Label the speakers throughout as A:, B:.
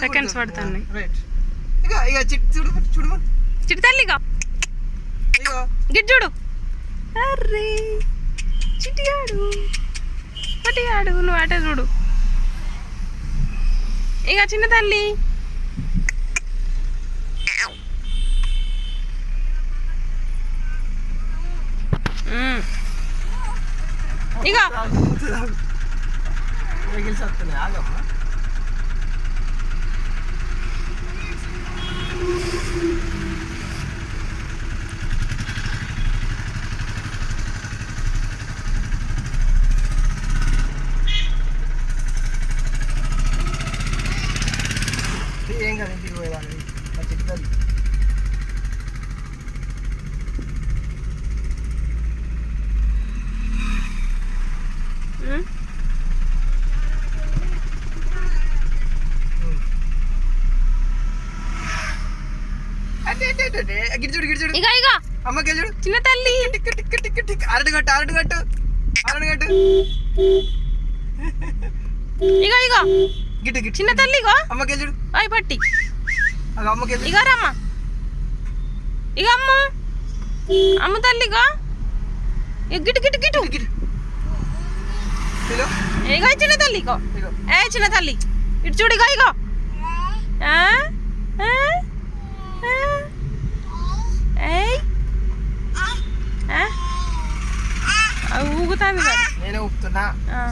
A: Seconds పడుతుంది.
B: ఇక ఇక చూడు చూడు
A: చిట్టి తల్లి గిట్ చూడు. అర్రే చిట్టి ఆడు పట్టి ఆడు, నువ్వు అటే చూడు. ఇక చిన్న తల్లి ఇక
B: ఏం కదా ఇంటికి పోయేదాన్ని మా చిట్టుదల్లి. గిడిచుడు గిడిచుడు
A: ఇక ఇక
B: అమ్మకి చూడు
A: చిన్న తల్లి
B: అరడుగట్టు అరడుగట్టు అరడుగట్టు
A: ఇక ఇక
B: గిట్టు గిట్టు
A: చిన్న తల్లి ఇగో
B: అమ్మకి చూడు
A: అయి పట్టి
B: అమ్మకి
A: ఇక రమ్మ ఇక అమ్మ అమ్మ తల్లి ఇక గిట్టు గిట్టు గిట్టు ఇగో చిన్న తల్లి ఇగో ఏ చిన్న తల్లి ఇటు చూడు ఇగో ఇగో ఊగుతాంది మరి.
B: నేనే ఊపుతున్నా.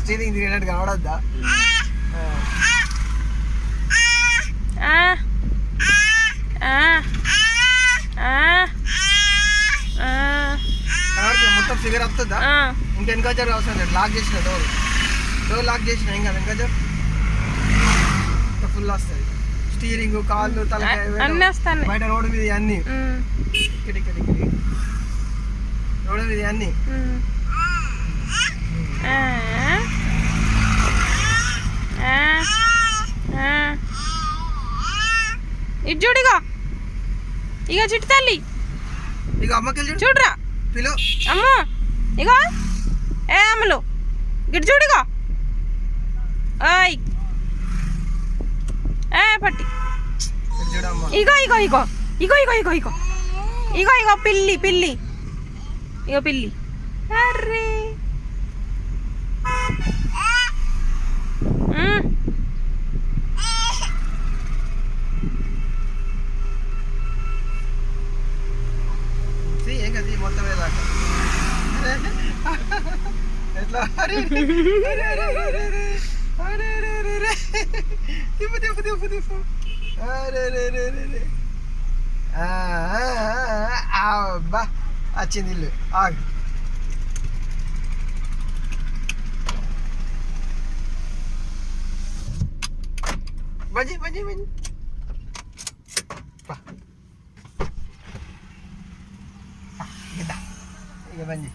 B: స్టీరింగ్ తిరిగినట్టు కనబడద్దా? మొత్తం ఫిగర్ వస్తుందా? ఇంకెనక జరు అవసరం లేదు. లాక్ చేసిన డోర్ లాక్ చేసిన ఏం కదా ఇంకా జరు ఫుల్ వస్తుంది. స్టీరింగ్ కాళ్ళు తలకాయ
A: అన్నీ వస్తాయి
B: బయట రోడ్డు మీద అన్ని ఇక్కడ ఇక్కడ ఇక్కడ రోడ్డు మీద అన్ని
A: ఇటు చూడిగా ఇక చిట్టు తల్లి
B: ఇక అమ్మకి
A: చూడరా
B: పిలు
A: అమ్మ ఇగో ఏ అమ్మలు గిట్ చూడిగా ఏ పట్టి ఇగో ఇగో ఇగో ఇగో ఇగో ఇగో ఇగో ఇగో ఇగో పిల్లి పిల్లి ఇగో పిల్లి అర్రే
B: ఏం కదా మొత్తం ఎట్లా తిప్పు తిప్పు తిప్పు తిప్పు అబ్బా వచ్చింది ఇల్లు ఆగు. బంజి బంజి బంజి ఇక బంజి